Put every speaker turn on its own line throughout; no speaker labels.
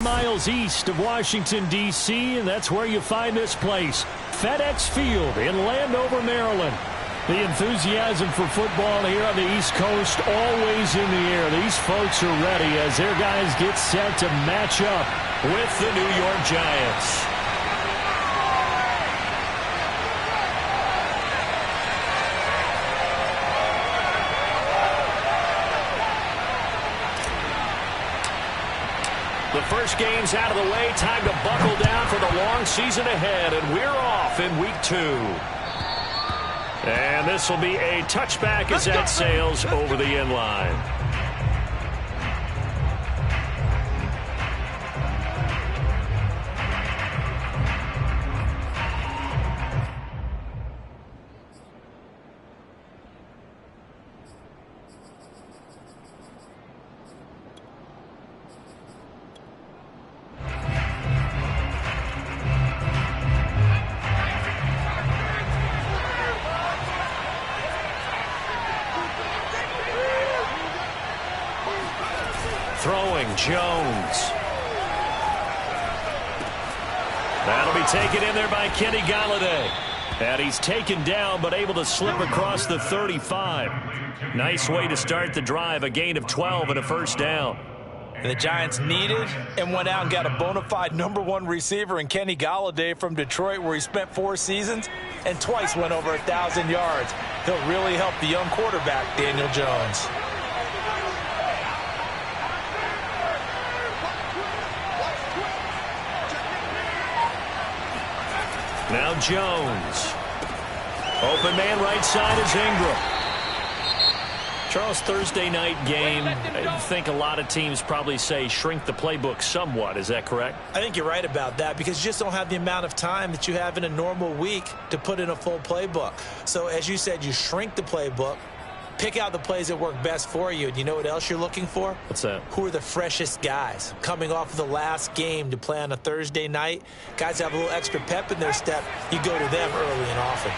Miles east of Washington, D.C., and that's where you find this place, FedEx Field in Landover, Maryland. The enthusiasm for football here on the East Coast always in the air. These folks are ready as their guys get set to match up with the New York Giants. The first game's out of the way. Time to buckle down for the long season ahead, and we're off in week 2. And this will be a touchback as that sails over the end line. Throwing, Jones. That'll be taken in there by Kenny Galladay. And he's taken down but able to slip across the 35. Nice way to start the drive, a gain of 12 and a first down.
And the Giants needed and went out and got a bona fide #1 receiver in Kenny Galladay from Detroit, where he spent 4 seasons and twice went over 1,000 yards. He'll really help the young quarterback, Daniel Jones.
Now Jones. Open man right side is Ingram. Charles, Thursday night game, I think a lot of teams probably say shrink the playbook somewhat. Is that correct?
I think you're right about that because you just don't have the amount of time that you have in a normal week to put in a full playbook. So as you said, you shrink the playbook, pick out the plays that work best for you. And you know what else you're looking for?
What's that?
Who are the freshest guys coming off of the last game to play on a Thursday night? Guys have a little extra pep in their step. You go to them early and often.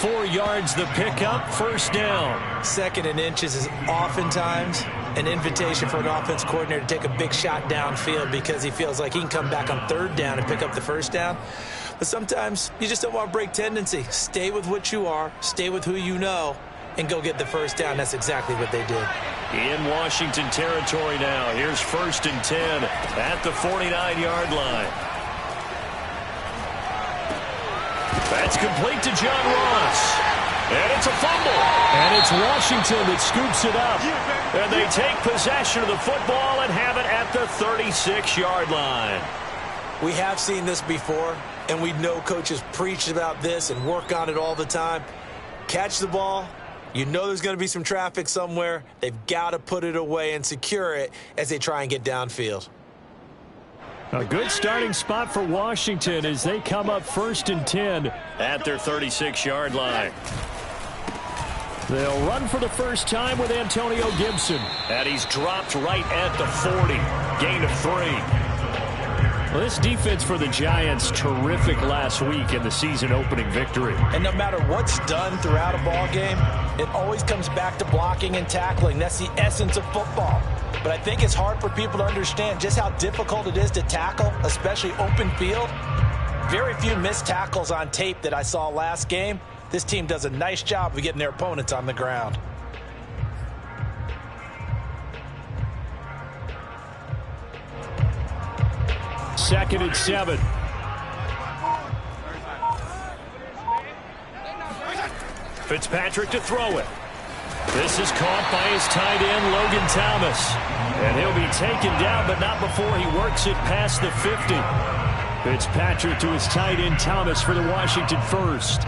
Four yards the pickup, first down.
2nd and inches is oftentimes an invitation for an offense coordinator to take a big shot downfield because he feels like he can come back on 3rd down and pick up the first down. But sometimes you just don't want to break tendency. Stay with what you are, stay with who you know, and go get the first down. That's exactly what they did.
In Washington territory now. Here's 1st and 10 at the 49-yard line. That's complete to John Ross. And it's a fumble. And it's Washington that scoops it up. And they take possession of the football and have it at the 36-yard line.
We have seen this before, and we know coaches preach about this and work on it all the time. Catch the ball. You know there's going to be some traffic somewhere. They've got to put it away and secure it as they try and get downfield.
A good starting spot for Washington as they come up 1st and 10 at their 36-yard line. They'll run for the first time with Antonio Gibson. And he's dropped right at the 40. Gain of 3. Well, this defense for the Giants, terrific last week in the season-opening victory.
And no matter what's done throughout a ball game, it always comes back to blocking and tackling. That's the essence of football. But I think it's hard for people to understand just how difficult it is to tackle, especially open field. Very few missed tackles on tape that I saw last game. This team does a nice job of getting their opponents on the ground.
Second and 7. Fitzpatrick to throw it. This is caught by his tight end, Logan Thomas. And he'll be taken down, but not before he works it past the 50. Fitzpatrick to his tight end, Thomas, for the Washington first.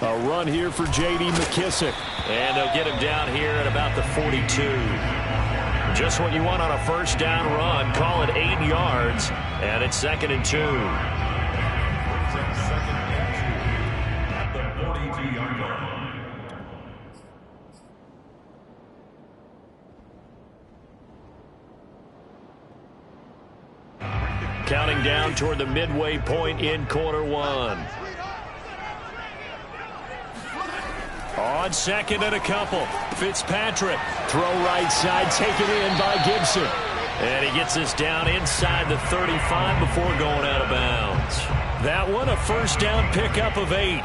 A run here for J.D. McKissick. And they'll get him down here at about the 42. Just what you want on a first down run. Call it 8 yards. And it's 2nd and 2. Counting down toward the midway point in quarter one. On second and a couple, Fitzpatrick. Throw right side, taken in by Gibson. And he gets this down inside the 35 before going out of bounds. That one, a first down pickup of 8.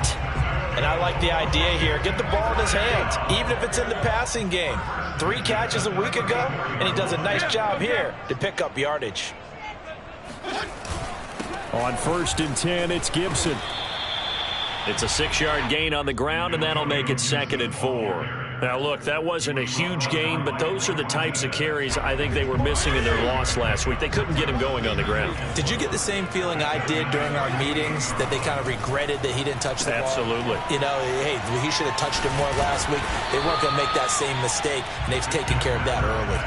And I like the idea here. Get the ball in his hands, even if it's in the passing game. 3 catches a week ago, and he does a nice job here to pick up yardage.
On 1st and 10, it's Gibson. It's a 6-yard gain on the ground, and that'll make it 2nd and 4. Now, look, that wasn't a huge gain, but those are the types of carries I think they were missing in their loss last week. They couldn't get him going on the ground.
Did you get the same feeling I did during our meetings, that they kind of regretted that he didn't touch the ball?
Absolutely.
You know, hey, he should have touched it more last week. They weren't going to make that same mistake, and they've taken care of that early.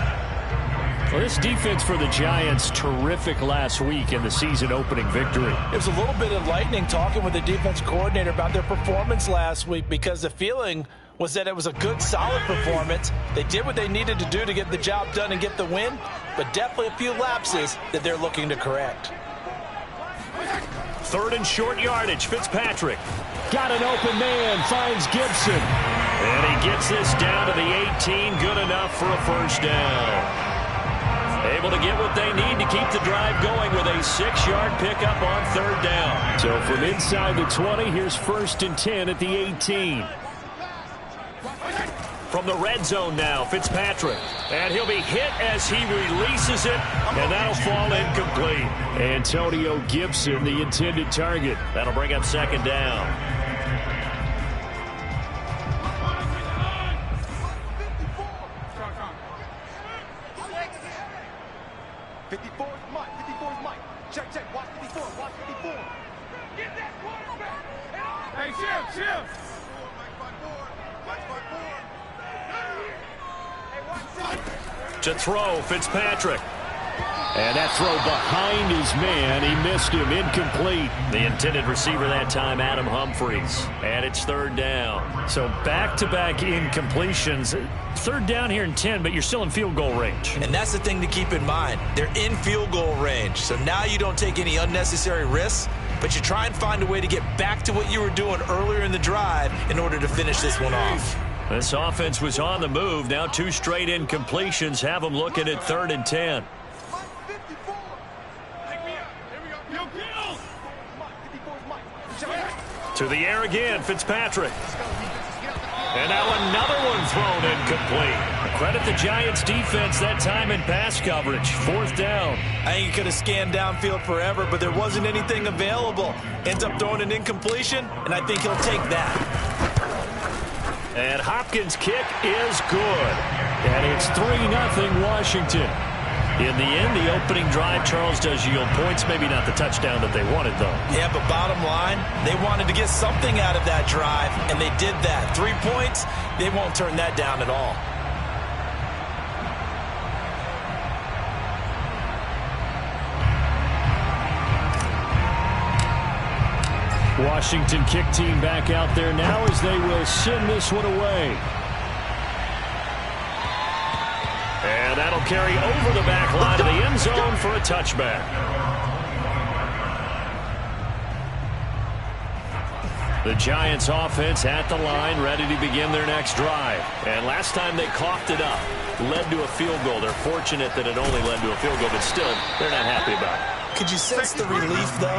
Well, this defense for the Giants, terrific last week in the season-opening victory.
It was a little bit enlightening talking with the defense coordinator about their performance last week, because the feeling was that it was a good, solid performance. They did what they needed to do to get the job done and get the win, but definitely a few lapses that they're looking to correct.
3rd and short yardage, Fitzpatrick. Got an open man, finds Gibson. And he gets this down to the 18, good enough for a first down. Able to get what they need to keep the drive going with a 6-yard pickup on 3rd down. So from inside the 20, here's 1st and 10 at the 18. From the red zone now, Fitzpatrick. And he'll be hit as he releases it, and that'll fall incomplete. Antonio Gibson, the intended target. That'll bring up 2nd down. To throw, Fitzpatrick. And that throw behind his man. He missed him. Incomplete. The intended receiver that time, Adam Humphries. And it's 3rd down. So back-to-back incompletions. 3rd down here in 10, but you're still in field goal range.
And that's the thing to keep in mind. They're in field goal range. So now you don't take any unnecessary risks, but you try and find a way to get back to what you were doing earlier in the drive in order to finish this one off.
This offense was on the move. Now 2 straight incompletions have them looking at 3rd and 10. To the air again, Fitzpatrick. And now another one thrown incomplete. Credit the Giants defense that time in pass coverage. 4th down.
I think he could have scanned downfield forever, but there wasn't anything available. Ends up throwing an incompletion, and I think he'll take that.
And Hopkins' kick is good. And it's 3-0 Washington. In the end, the opening drive, Charles, does yield points. Maybe not the touchdown that they wanted, though.
Yeah, but bottom line, they wanted to get something out of that drive, and they did that. 3 points, they won't turn that down at all.
Washington kick team back out there now as they will send this one away. And that'll carry over the back line of the end zone for a touchback. The Giants offense at the line, ready to begin their next drive. And last time they coughed it up, led to a field goal. They're fortunate that it only led to a field goal, but still, they're not happy about it.
Could you sense the relief, though,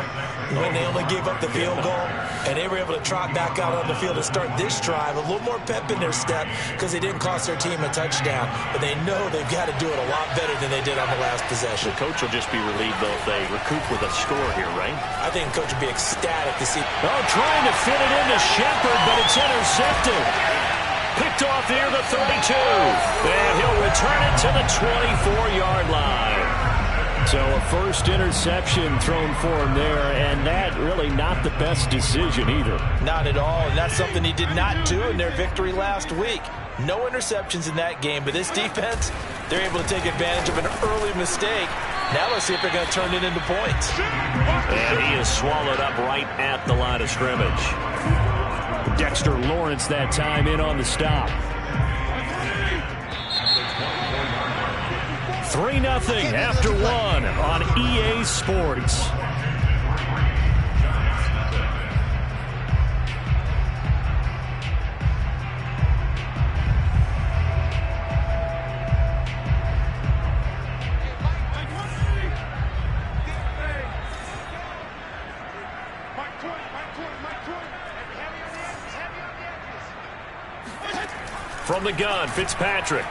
when they only gave up the field goal and they were able to trot back out on the field and start this drive? A little more pep in their step because they didn't cost their team a touchdown, but they know they've got to do it a lot better than they did on the last possession.
The coach will just be relieved, though, if they recoup with a score here, right?
I think the coach would be ecstatic to see.
Oh, trying to fit it into Shepard, but it's intercepted. Picked off near the 32. And he'll return it to the 24-yard line. So a first interception thrown for him there, and that really not the best decision either.
Not at all, and that's something he did not do in their victory last week. No interceptions in that game, but this defense, they're able to take advantage of an early mistake. Now let's see if they're going to turn it into points.
And he is swallowed up right at the line of scrimmage. Dexter Lawrence that time in on the stop. 3-0 after 1 on EA Sports. From the gun, Fitzpatrick.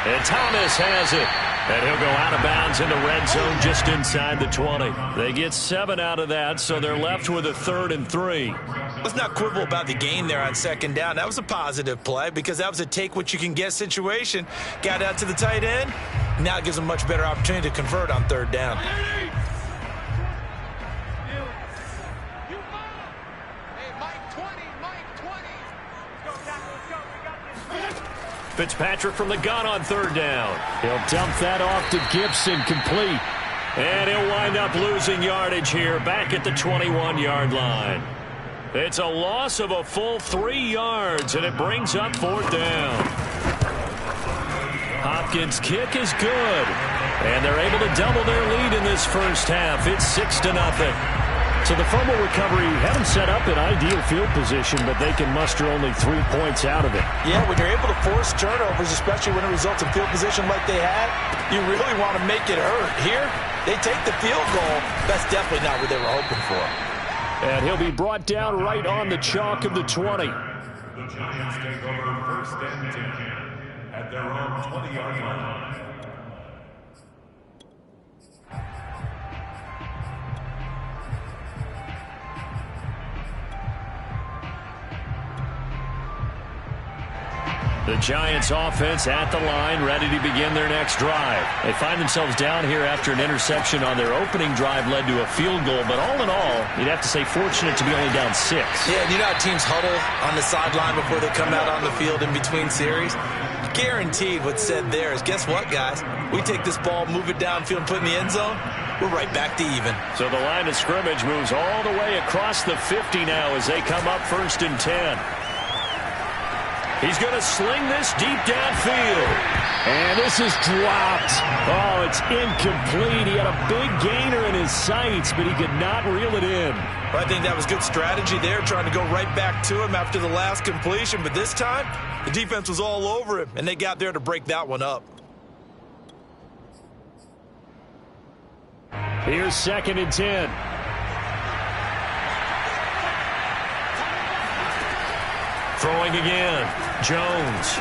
And Thomas has it. And he'll go out of bounds in the red zone just inside the 20. They get 7 out of that, so they're left with a 3rd and 3.
Let's not quibble about the gain there on 2nd down. That was a positive play because that was a take-what-you-can-get situation. Got out to the tight end. Now it gives them a much better opportunity to convert on 3rd down.
Fitzpatrick from the gun on 3rd down. He'll dump that off to Gibson, complete. And he'll wind up losing yardage here back at the 21-yard line. It's a loss of a full 3 yards, and it brings up 4th down. Hopkins' kick is good, and they're able to double their lead in this first half. It's 6-0. So the fumble recovery had them set up in ideal field position, but they can muster only 3 points out of it.
Yeah, when you're able to force turnovers, especially when it results in field position like they had, you really want to make it hurt. Here, they take the field goal. That's definitely not what they were hoping for.
And he'll be brought down right on the chalk of the 20.
The Giants take over 1st and 10 at their own 20-yard line.
The Giants offense at the line, ready to begin their next drive. They find themselves down here after an interception on their opening drive led to a field goal. But all in all, you'd have to say fortunate to be only down 6.
Yeah, and you know how teams huddle on the sideline before they come out on the field in between series? Guaranteed what's said there is, guess what, guys? We take this ball, move it downfield, and put it in the end zone, we're right back to even.
So the line of scrimmage moves all the way across the 50 now as they come up 1st and 10. He's going to sling this deep downfield. And this is dropped. Oh, it's incomplete. He had a big gainer in his sights, but he could not reel it in.
Well, I think that was good strategy there, trying to go right back to him after the last completion. But this time, the defense was all over him, and they got there to break that one up.
Here's 2nd and 10. Throwing again. Jones.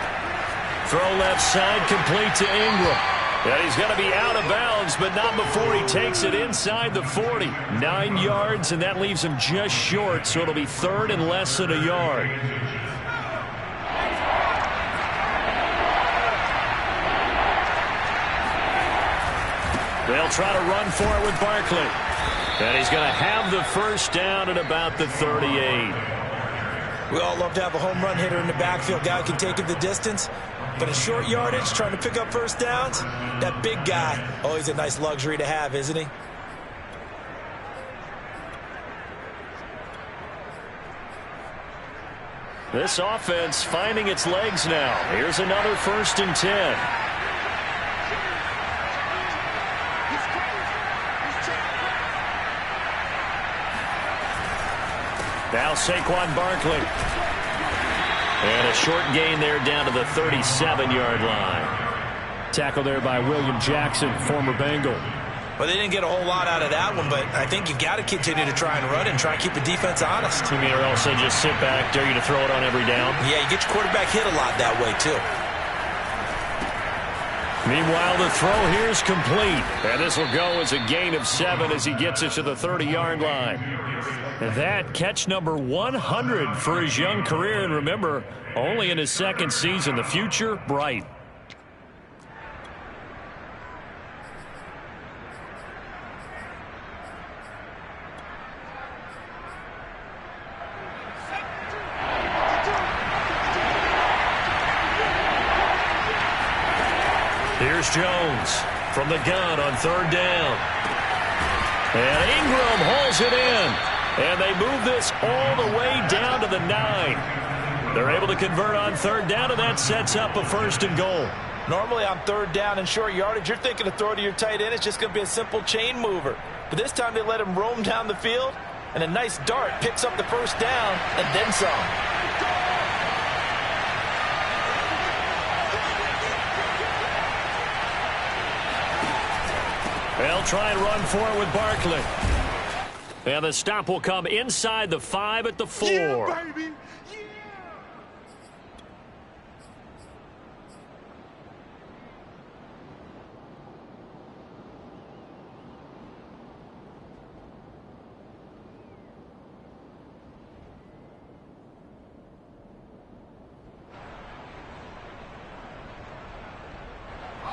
Throw left side, complete to Ingram. And he's going to be out of bounds, but not before he takes it inside the 40. 9 yards, and that leaves him just short, so it'll be 3rd and less than a yard. They'll try to run for it with Barkley. And he's going to have the first down at about the 38.
We all love to have a home run hitter in the backfield, guy who can take it the distance. But in short yardage, trying to pick up first downs, that big guy, always a nice luxury to have, isn't he?
This offense finding its legs now. Here's another 1st and 10. Now Saquon Barkley. And a short gain there down to the 37-yard line. Tackle there by William Jackson, former Bengal.
Well, they didn't get a whole lot out of that one, but I think you've got to continue to try and run and try and keep the defense honest.
You mean, or else they just sit back, dare you to throw it on every down?
Yeah, you get your quarterback hit a lot that way, too.
Meanwhile, the throw here's complete. And this will go as a gain of 7 as he gets it to the 30-yard line. And that catch number 100 for his young career. And remember, only in his 2nd season. The future, bright. Here's Jones from the gun on 3rd down. And Ingram hauls it in. And they move this all the way down to the 9. They're able to convert on 3rd down, and that sets up a 1st and goal.
Normally on 3rd down and short yardage, you're thinking to throw to your tight end. It's just going to be a simple chain mover. But this time they let him roam down the field, and a nice dart picks up the first down and then some. They'll
try and run for it with Barkley. And the stop will come inside the 5 at the 4.
Yeah, baby.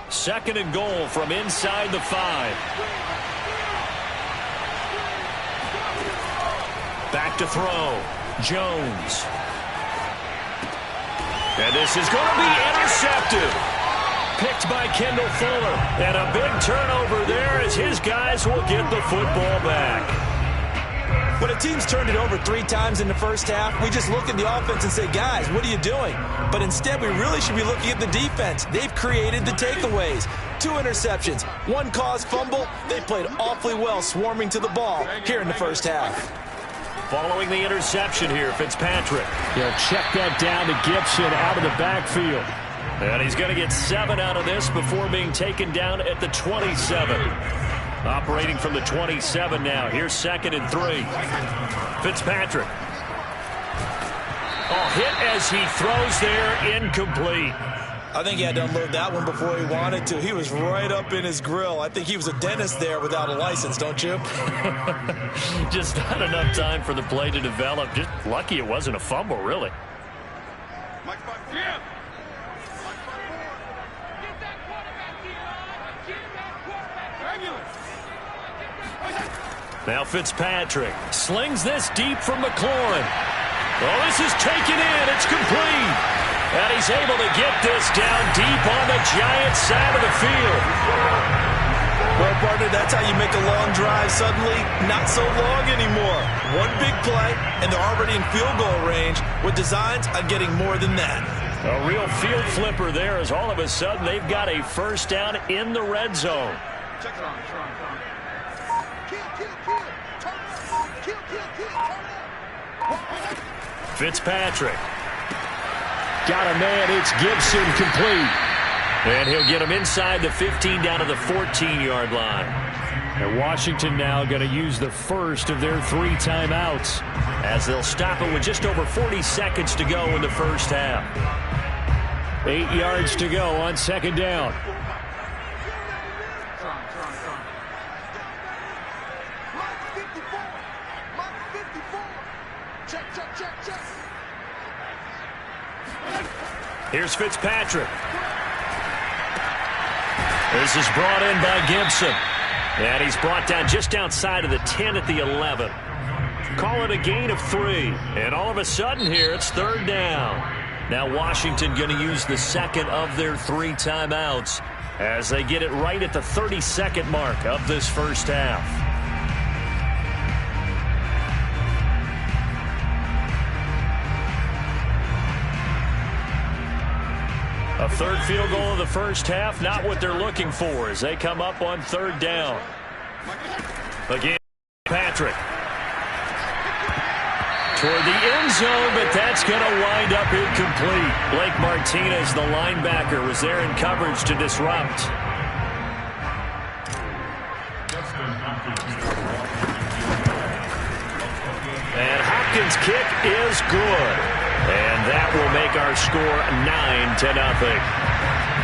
Second and goal from inside the 5. Back to throw. Jones. And this is going to be intercepted. Picked by Kendall Fuller. And a big turnover there as his guys will get the football back.
When a team's turned it over 3 times in the first half, we just look at the offense and say, guys, what are you doing? But instead, we really should be looking at the defense. They've created the takeaways. 2 interceptions, 1 caused fumble. They played awfully well swarming to the ball here in the first half.
Following the interception here, Fitzpatrick. He'll check that down to Gibson out of the backfield. And he's going to get 7 out of this before being taken down at the 27. Operating from the 27 now. Here's 2nd and 3. Fitzpatrick. Oh, hit as he throws there, incomplete.
I think he had to unload that one before he wanted to. He was right up in his grill. I think he was a dentist there without a license, don't you?
Just not enough time for the play to develop. Just lucky it wasn't a fumble, really. Now Fitzpatrick slings this deep from McLaurin. Oh, this is taken in. It's complete. And he's able to get this down deep on the Giants side of the field.
Well, partner, that's how you make a long drive suddenly not so long anymore. One big play, and they're already in field goal range with designs on getting more than that.
A real field flipper there as all of a sudden they've got a first down in the red zone.
Check it on.
Fitzpatrick. Got a man. It's Gibson, complete. And he'll get him inside the 15 down to the 14-yard line. And Washington now going to use the first of their 3 timeouts as they'll stop it with just over 40 seconds to go in the first half. 8 yards to go on 2nd down. Here's Fitzpatrick. This is brought in by Gibson. And he's brought down just outside of the 10 at the 11. Call it a gain of 3. And all of a sudden here, it's 3rd down. Now Washington going to use the second of their 3 timeouts as they get it right at the 32nd mark of this first half. A 3rd field goal of the first half, not what they're looking for as they come up on 3rd down. Again, Patrick. Toward the end zone, but that's going to wind up incomplete. Blake Martinez, the linebacker, was there in coverage to disrupt. And Hopkins' kick is good. And that will make our score 9-0.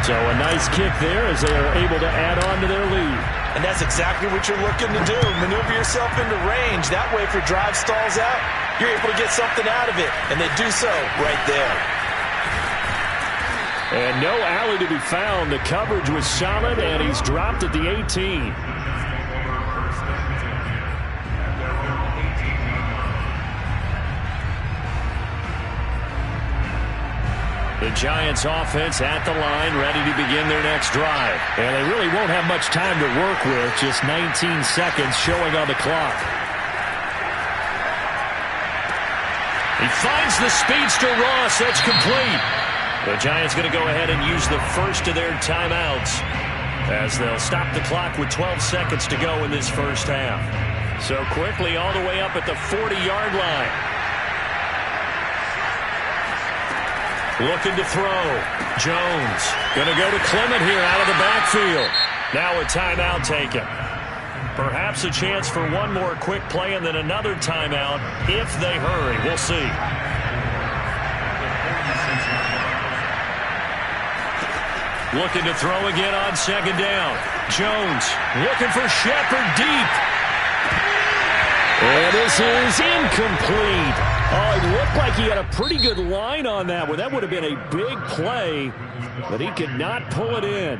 So a nice kick there as they are able to add on to their lead.
And that's exactly what you're looking to do. Maneuver yourself into range. That way, if your drive stalls out, you're able to get something out of it. And they do so right there.
And no alley to be found. The coverage was solid, and he's dropped at the 18. The Giants offense at the line, ready to begin their next drive. And they really won't have much time to work with, just 19 seconds showing on the clock. He finds the speedster Ross. That's complete. The Giants going to go ahead and use the first of their timeouts as they'll stop the clock with 12 seconds to go in this first half. So quickly all the way up at the 40-yard line. Looking to throw. Jones going to go to Clement here out of the backfield. Now a timeout taken. Perhaps a chance for one more quick play and then another timeout if they hurry. We'll see. Looking to throw again on second down. Jones looking for Shepard deep. And this is incomplete. Oh, it looked like he had a pretty good line on that one. That would have been a big play, but he could not pull it in.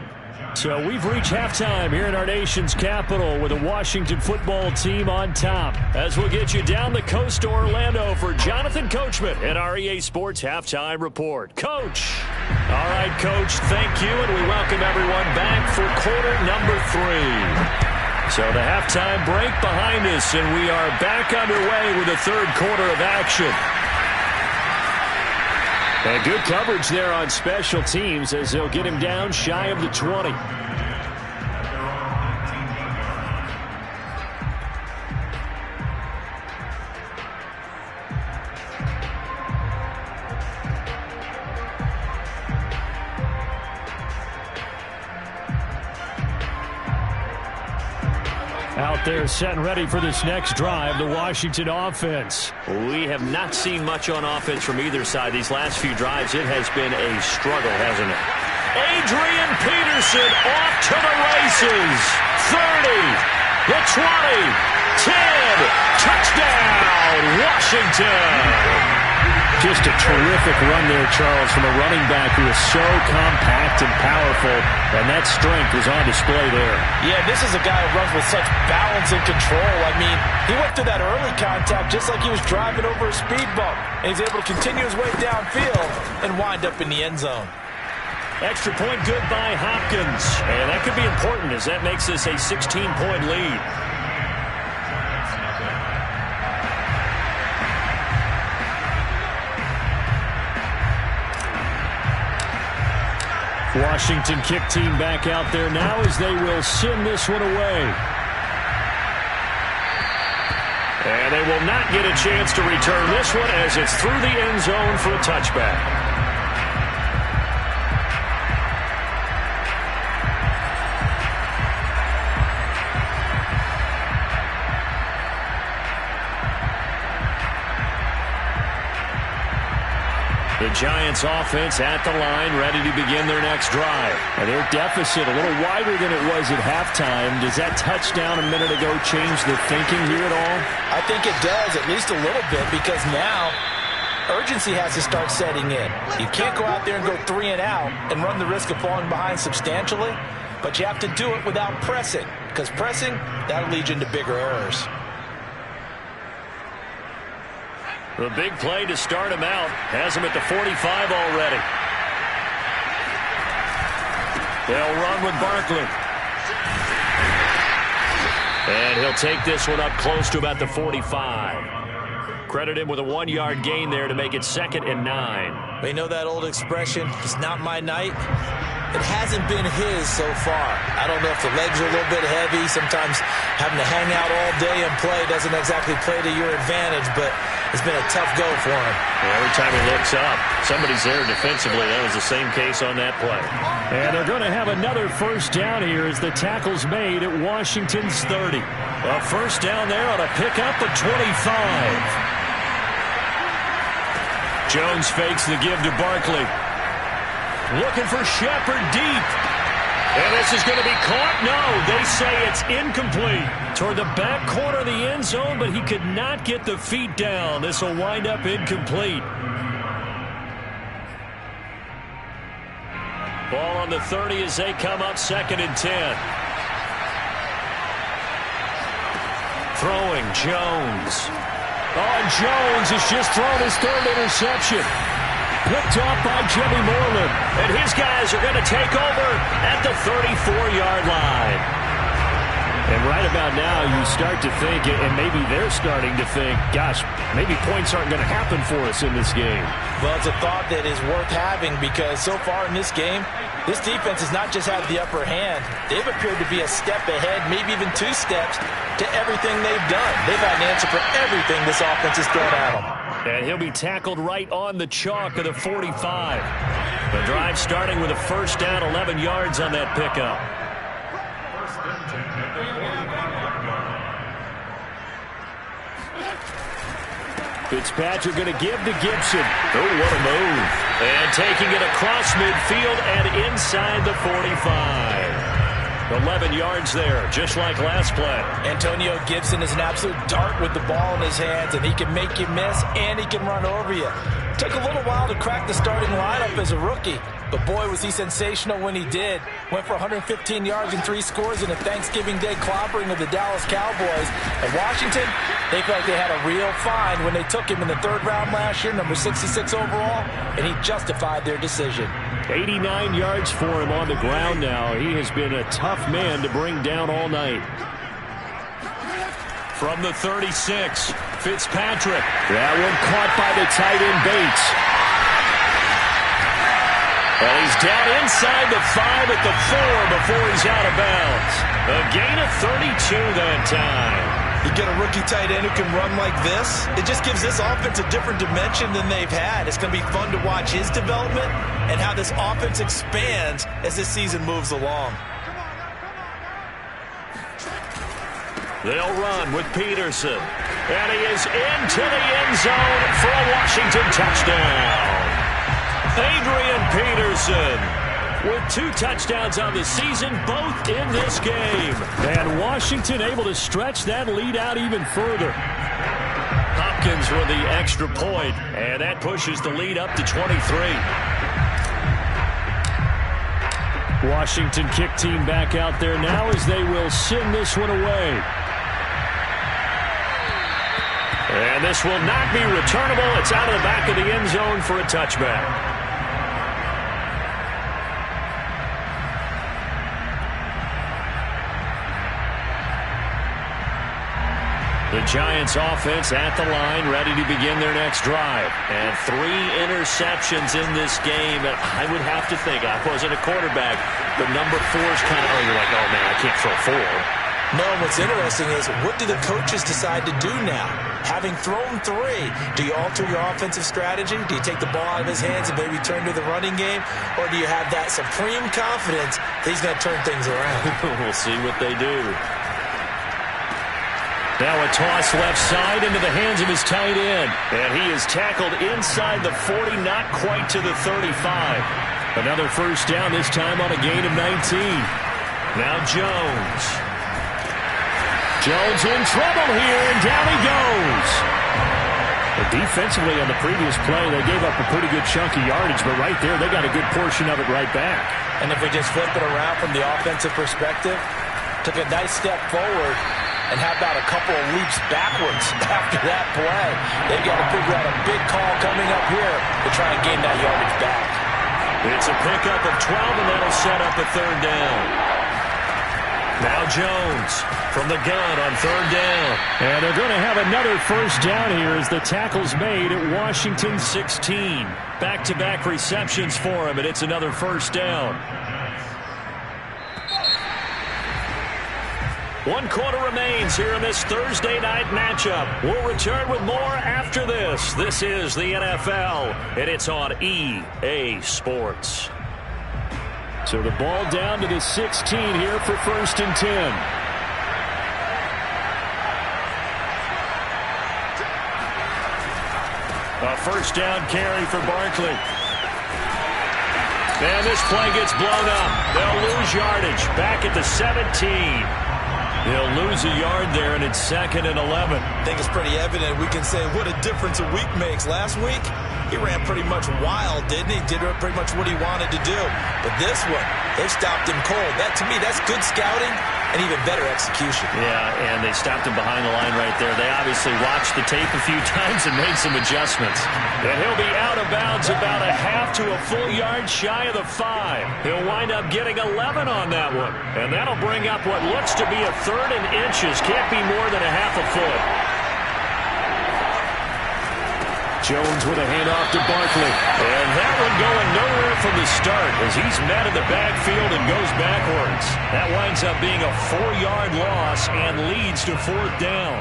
So we've reached halftime here in our nation's capital with the Washington football team on top. As we'll get you down the coast to Orlando for Jonathan Coachman at our EA Sports Halftime Report. Coach. All right, Coach, thank you, and we welcome everyone back for quarter number 3. So the halftime break behind us, and we are back underway with the third quarter of action. And good coverage there on special teams as they'll get him down shy of the 20. Out there set and ready for this next drive, the Washington offense.
We have not seen much on offense from either side. These last few drives, it has been a struggle, hasn't it?
Adrian Peterson off to the races. 30, the 20, 10, touchdown, Washington. Just a terrific run there, Charles, from a running back who is so compact and powerful, and that strength was on display there.
Yeah, this is a guy who runs with such balance and control. I mean, he went through that early contact just like he was driving over a speed bump, and he's able to continue his way downfield and wind up in the end zone.
Extra point good by Hopkins, and that could be important as that makes this a 16-point lead. Washington kick team back out there now as they will send this one away. And they will not get a chance to return this one as it's through the end zone for a touchback. The Giants offense at the line, ready to begin their next drive. And their deficit a little wider than it was at halftime. Does that touchdown a minute ago change the thinking here at all?
I think it does, at least a little bit, because now urgency has to start setting in. You can't go out there and go 3 and out and run the risk of falling behind substantially, but you have to do it without pressing, because pressing, that'll lead you into bigger errors.
The big play to start him out has him at the 45 already. They'll run with Barkley. And he'll take this one up close to about the 45. Credit him with a 1-yard gain there to make it 2nd and 9.
We know that old expression, it's not my night. It hasn't been his so far. I don't know if the legs are a little bit heavy. Sometimes having to hang out all day and play doesn't exactly play to your advantage, but it's been a tough go for him.
Every time he looks up, somebody's there defensively. That was the same case on that play. And they're going to have another first down here as the tackle's made at Washington's 30. A first down there on a pickup of 25. Jones fakes the give to Barkley. Looking for Shepard deep. And this is going to be caught. No, they say it's incomplete. Toward the back corner of the end zone, but he could not get the feet down. This will wind up incomplete. Ball on the 30 as they come up 2nd and 10. Throwing Jones. Oh, and Jones has just thrown his 3rd interception. Picked off by Jimmy Moreland. And his guys are going to take over at the 34-yard line. And right about now, you start to think, and maybe they're starting to think, gosh, maybe points aren't going to happen for us in this game.
Well, it's a thought that is worth having because so far in this game, this defense has not just had the upper hand. They've appeared to be a step ahead, maybe even 2 steps to everything they've done. They've had an answer for everything this offense has thrown at them.
And he'll be tackled right on the chalk of the 45. The drive starting with a first down, 11 yards on that pickup. Fitzpatrick going to give to Gibson.
Oh, what a move. And taking it across midfield and inside the 45. 11 yards there, just like last play.
Antonio Gibson is an absolute dart with the ball in his hands, and he can make you miss, and he can run over you. Took a little while to crack the starting lineup as a rookie, but boy, was he sensational when he did. Went for 115 yards and 3 scores in a Thanksgiving Day clobbering of the Dallas Cowboys. And Washington, they felt like they had a real find when they took him in the 3rd round last year, number 66 overall, and he justified their decision.
89 yards for him on the ground now. He has been a tough man to bring down all night.
From the 36, Fitzpatrick.
That one caught by the tight end Bates.
Well, he's down inside the 5 at the 4 before he's out of bounds. A gain of 32 that time.
You get a rookie tight end who can run like this, it just gives this offense a different dimension than they've had. It's going to be fun to watch his development and how this offense expands as this season moves along.
They'll run with Peterson. And he is into the end zone for a Washington touchdown. Adrian Peterson with 2 touchdowns on the season, both in this game.
And Washington able to stretch that lead out even further.
Hopkins with the extra point, and that pushes the lead up to 23.
Washington kick team back out there now as they will send this one away.
And this will not be returnable. It's out of the back of the end zone for a touchback. The Giants offense at the line, ready to begin their next drive. And 3 interceptions in this game. I would have to think, I wasn't a quarterback, but number 4 is kind of, you're like, oh man, I can't throw 4.
No, what's interesting is, what do the coaches decide to do now? Having thrown 3, do you alter your offensive strategy? Do you take the ball out of his hands and maybe turn to the running game? Or do you have that supreme confidence that he's going to turn things around?
We'll see what they do. Now a toss left side into the hands of his tight end. And he is tackled inside the 40, not quite to the 35.
Another first down, this time on a gain of 19.
Now Jones.
Jones in trouble here, and down he goes. But defensively on the previous play, they gave up a pretty good chunk of yardage, but right there, they got a good portion of it right back.
And if we just flip it around from the offensive perspective, took a nice step forward, and how about a couple of leaps backwards after that play? They've got to figure out a big call coming up here to try and gain that yardage back.
It's a pickup of 12, and that'll set up a 3rd down. Now Jones from the gun on 3rd down.
And they're going to have another first down here as the tackle's made at Washington 16. Back-to-back receptions for him, and it's another first down.
1 quarter remains here in this Thursday night matchup. We'll return with more after this. This is the NFL, and it's on EA Sports.
So the ball down to the 16 here for 1st and 10.
A first down carry for Barkley. And this play gets blown up. They'll lose yardage back at the 17. They'll lose a yard there, and it's 2nd and 11.
I think it's pretty evident. We can say what a difference a week makes. Last week, he ran pretty much wild, didn't he? Did pretty much what he wanted to do. But this one, they stopped him cold. That, to me, that's good scouting and even better execution.
Yeah, and they stopped him behind the line right there. They obviously watched the tape a few times and made some adjustments.
And he'll be out of bounds about a half to a full yard shy of the 5. He'll wind up getting 11 on that one. And that'll bring up what looks to be a 3rd and inches. Can't be more than a half a foot. Jones with a handoff to Barkley. And that one going nowhere from the start as he's met in the backfield and goes backwards. That winds up being a 4-yard loss and leads to 4th down.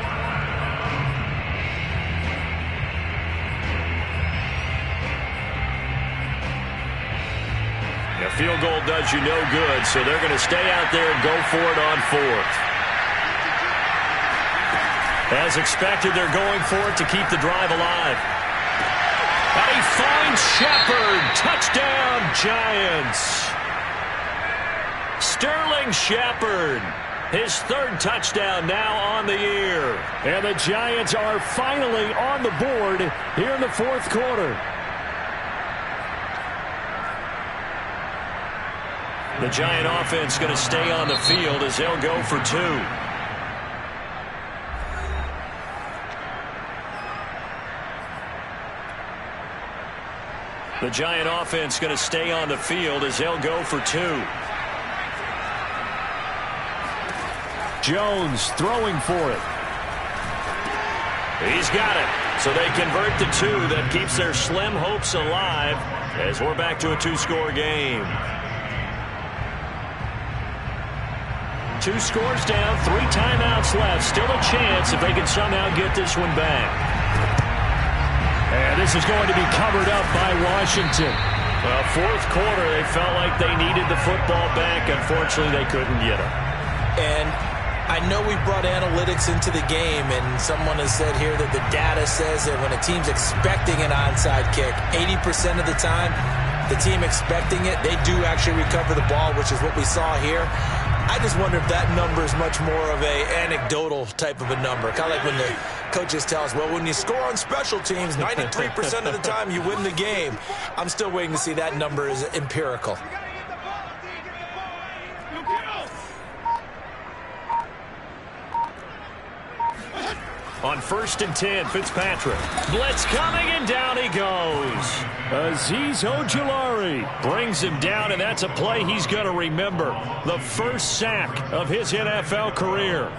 A field goal does you no good, so they're going to stay out there and go for it on 4th.
As expected, they're going for it to keep the drive alive. And he finds Shepard. Touchdown, Giants. Sterling Shepard. His third touchdown now on the year.
And the Giants are finally on the board here in the fourth quarter.
The Giant offense going to stay on the field as they'll go for two. The Giant offense going to stay on the field as they'll go for two.
Jones throwing for it.
He's got it. So they convert the two. That keeps their slim hopes alive as we're back to a two-score game. 2 scores down, 3 timeouts left. Still a chance if they can somehow get this one back.
And this is going to be covered up by Washington.
Well, fourth quarter, they felt like they needed the football back. Unfortunately, they couldn't get it.
And I know we brought analytics into the game, and someone has said here that the data says that when a team's expecting an onside kick, 80% of the time, the team expecting it, they do actually recover the ball, which is what we saw here. I just wonder if that number is much more of a anecdotal type of a number. Kind of like when the coaches tell us, well, when you score on special teams, 93% of the time you win the game. I'm still waiting to see that number is empirical.
On 1st and 10, Fitzpatrick. Blitz coming, and down he goes.
Azeez Ojulari
Brings him down, and that's a play he's going to remember. The first sack of his NFL career.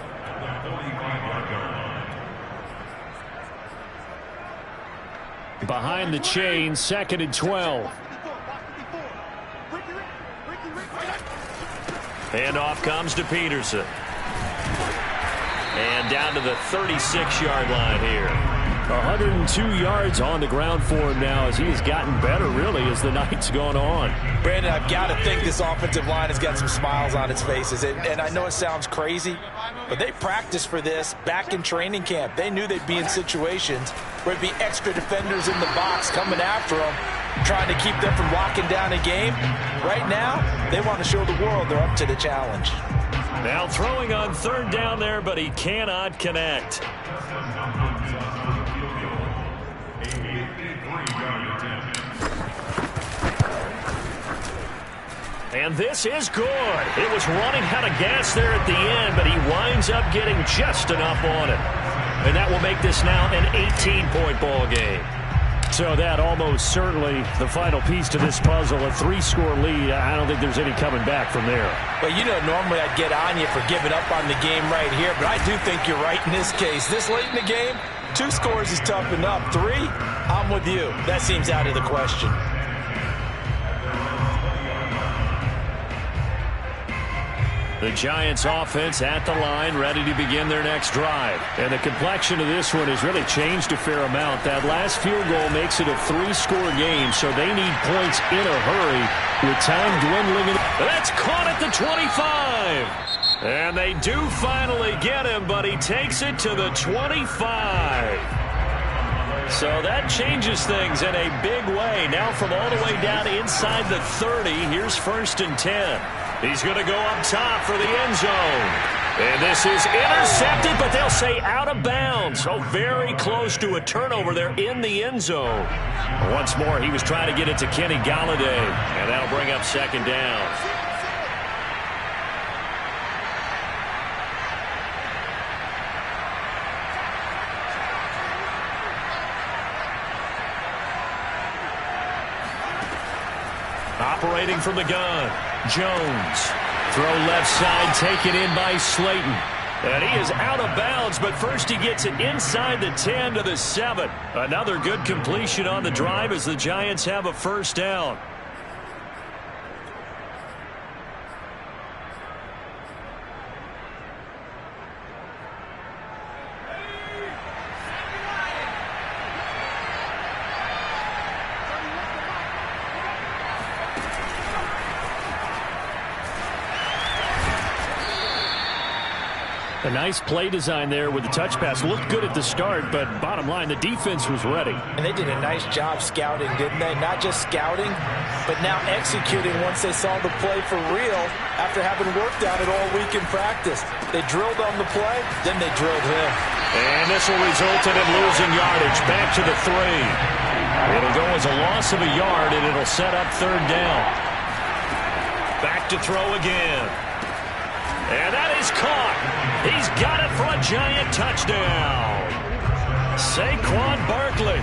behind the chain, 2nd and 12.
Handoff comes to Peterson. And down to the 36-yard line here.
102 yards on the ground for him now as he has gotten better, really, as the night's gone on.
Brandon, I've got to think this offensive line has got some smiles on its faces. And I know it sounds crazy, but they practiced for this back in training camp. They knew they'd be in situations where it'd be extra defenders in the box coming after them, trying to keep them from locking down a game. Right now, they want to show the world they're up to the challenge.
Now throwing on 3rd down there, but he cannot connect. And this is good. It was running out of gas there at the end, but he winds up getting just enough on it. And that will make this now an 18-point ball game.
So that almost certainly the final piece to this puzzle, a 3-score lead. I don't think there's any coming back from there.
Well, you know, normally I'd get on you for giving up on the game right here, but I do think you're right in this case. This late in the game, 2 scores is tough enough. 3, I'm with you. That seems out of the question.
The Giants offense at the line, ready to begin their next drive. And the complexion of this one has really changed a fair amount. That last field goal makes it a 3-score game, so they need points in a hurry with time dwindling.
That's caught at the 25. And they do finally get him, but he takes it to the 25. So that changes things in a big way. Now from all the way down inside the 30, here's 1st and 10. He's going to go up top for the end zone. And this is intercepted, but they'll say out of bounds. So very close to a turnover there in the end zone. Once more, he was trying to get it to Kenny Golladay. And that'll bring up 2nd down. Operating from the gun, Jones. Throw left side, taken in by Slayton. And he is out of bounds, but first he gets it inside the 10 to the 7. Another good completion on the drive as the Giants have a 1st down.
A nice play design there with the touch pass. Looked good at the start, but bottom line, the defense was ready.
And they did a nice job scouting, didn't they? Not just scouting, but now executing once they saw the play for real after having worked on it all week in practice. They drilled on the play, then they drilled him.
And this will result in him losing yardage. Back to the 3. It'll go as a loss of a yard, and it'll set up 3rd down. Back to throw again. And that is caught. He's got it for a Giant touchdown. Saquon Barkley,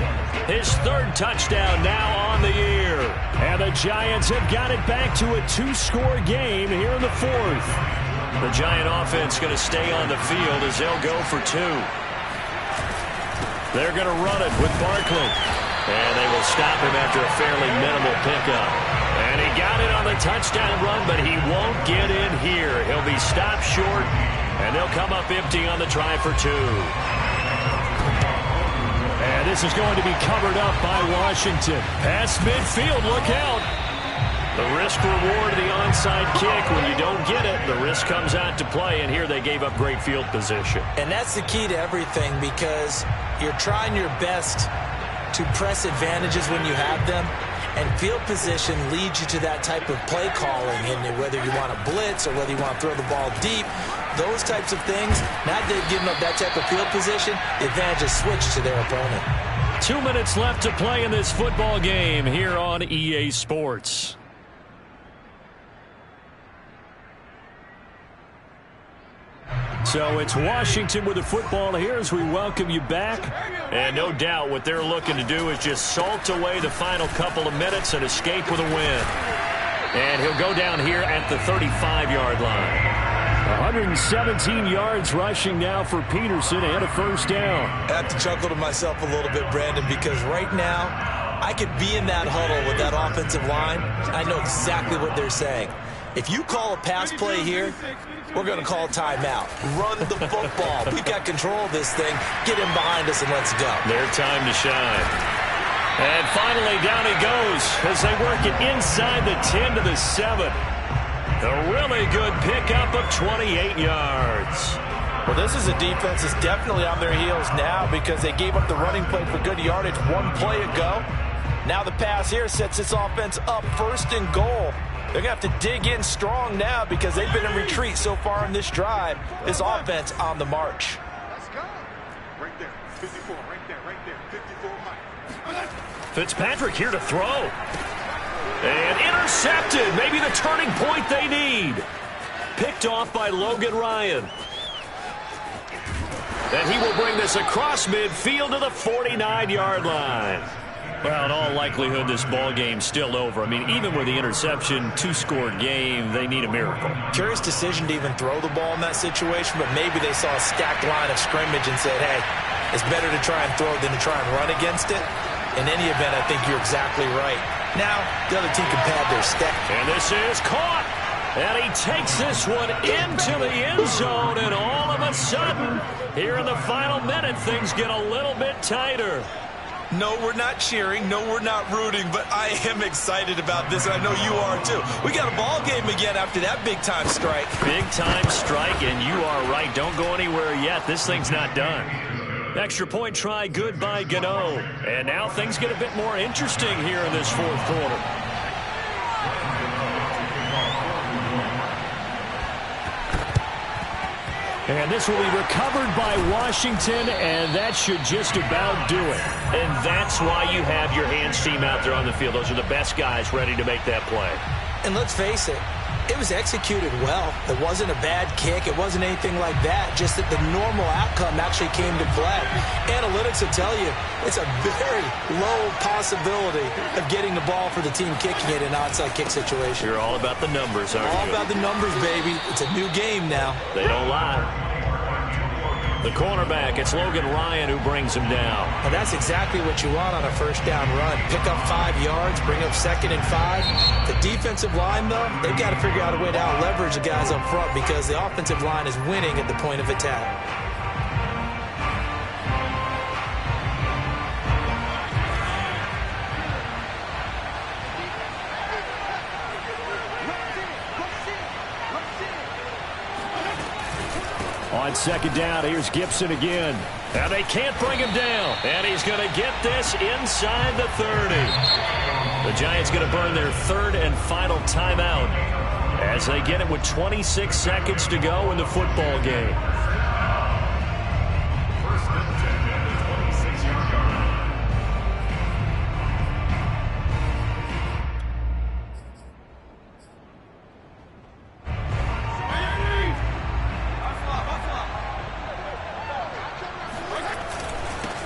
his 3rd touchdown now on the year.
And the Giants have got it back to a 2-score game here in the 4th.
The Giant offense going to stay on the field as they'll go for 2. They're going to run it with Barkley. And they will stop him after a fairly minimal pickup. And he got it on the touchdown run, but he won't get in here. He'll be stopped short, and they'll come up empty on the try for 2.
And this is going to be covered up by Washington. Past midfield, look out.
The risk reward of the onside kick. When you don't get it, the risk comes out to play, and here they gave up great field position.
And that's the key to everything, because you're trying your best to press advantages when you have them, and field position leads you to that type of play calling, and whether you want to blitz or whether you want to throw the ball deep, those types of things. Now they've given up that type of field position, the advantage is switched to their opponent.
2 minutes left to play in this football game here on EA Sports. So it's Washington with the football here as we welcome you back.
And no doubt what they're looking to do is just salt away the final couple of minutes and escape with a win. And he'll go down here at the 35-yard line.
117 yards rushing now for Peterson and a 1st down.
I have to chuckle to myself a little bit, Brandon, because right now I could be in that huddle with that offensive line. I know exactly what they're saying. If you call a pass play here, we're going to call timeout. Run the football. We've got control of this thing. Get him behind us and let's go.
Their time to shine.
And finally, down he goes as they work it inside the 10 to the 7. A really good pickup of 28 yards.
Well, this is a defense that's definitely on their heels now because they gave up the running play for good yardage 1 play ago. Now the pass here sets this offense up 1st and goal. They're going to have to dig in strong now because they've been in retreat so far in this drive. This offense on the march.
Let's go. Right there. 54. Right there. 54 high.
Fitzpatrick here to throw. And intercepted. Maybe the turning point they need. Picked off by Logan Ryan. And he will bring this across midfield to the 49-yard line.
Well, in all likelihood, this ball game's still over. I mean, even with the interception, 2-score game, they need a miracle.
Curious decision to even throw the ball in that situation, but maybe they saw a stacked line of scrimmage and said, hey, it's better to try and throw than to try and run against it. In any event, I think you're exactly right. Now, the other team can pad their step.
And this is caught. And he takes this one into the end zone, and all of a sudden, here in the final minute, things get a little bit tighter.
No, we're not cheering. No, we're not rooting, but I am excited about this, and I know you are too. We got a ball game again after that big-time strike.
Big-time strike, and you are right. Don't go anywhere yet. This thing's not done. Extra point try good by Gano. And now things get a bit more interesting here in this 4th quarter. And this will be recovered by Washington, and that should just about do it.
And that's why you have your hands team out there on the field. Those are the best guys ready to make that play.
And let's face it, it was executed well. It wasn't a bad kick. It wasn't anything like that. Just that the normal outcome actually came to play. Analytics will tell you it's a very low possibility of getting the ball for the team kicking it in an onside kick situation.
You're all about the numbers, aren't you?
All about the numbers, baby. It's a new game now.
They don't lie. The cornerback, it's Logan Ryan who brings him down.
And that's exactly what you want on a 1st down run. Pick up 5 yards, bring up 2nd and 5. The defensive line, though, they've got to figure out a way to out-leverage the guys up front because the offensive line is winning at the point of attack.
On On second down, here's Gibson again. And they can't bring him down. And he's going to get this inside the 30. The Giants going to burn their third and final timeout as they get it with 26 seconds to go in the football game.
First and 10 at the 26-yard line.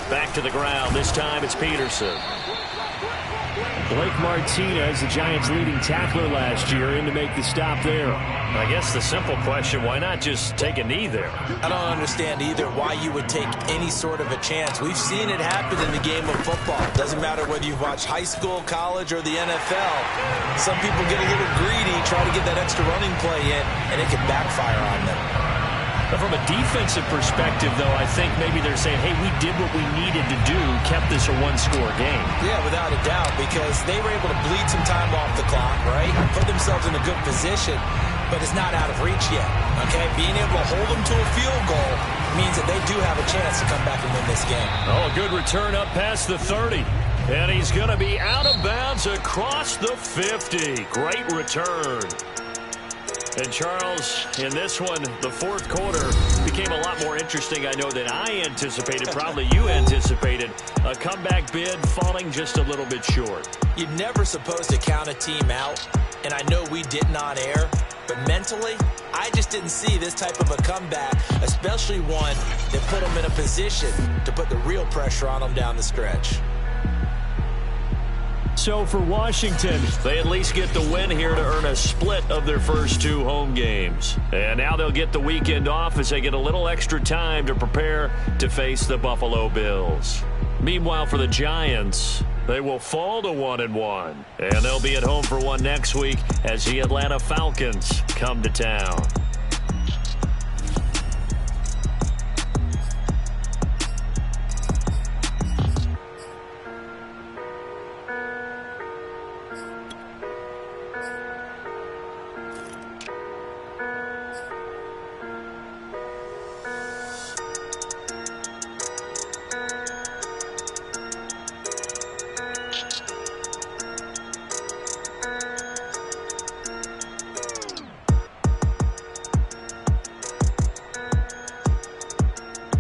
Back to the ground. This time it's Peterson.
Blake Martinez, the Giants' leading tackler last year, in to make the stop there.
I guess the simple question, why not just take a knee there?
I don't understand either why you would take any sort of a chance. We've seen it happen in the game of football. Doesn't matter whether you've watched high school, college, or the NFL. Some people get a little greedy, try to get that extra running play in, and it can backfire on them.
From a defensive perspective, though, I think maybe they're saying, hey, we did what we needed to do, kept this a one-score game.
Yeah, without a doubt, because they were able to bleed some time off the clock, right? Put themselves in a good position, but it's not out of reach yet, okay? Being able to hold them to a field goal means that they do have a chance to come back and win this game.
Oh, a good return up past the 30. And he's going to be out of bounds across the 50. Great return. And, Charles, in this one, the fourth quarter became a lot more interesting, I know, than I anticipated. Probably you anticipated. A comeback bid falling just a little bit short.
You're never supposed to count a team out, and I know we didn't on air, but mentally, I just didn't see this type of a comeback, especially one that put them in a position to put the real pressure on them down the stretch.
So for Washington,
they at least get the win here to earn a split of their first two home games. And now they'll get the weekend off as they get a little extra time to prepare to face the Buffalo Bills. Meanwhile, for the Giants, they will fall to 1-1. And they'll be at home for one next week as the Atlanta Falcons come to town.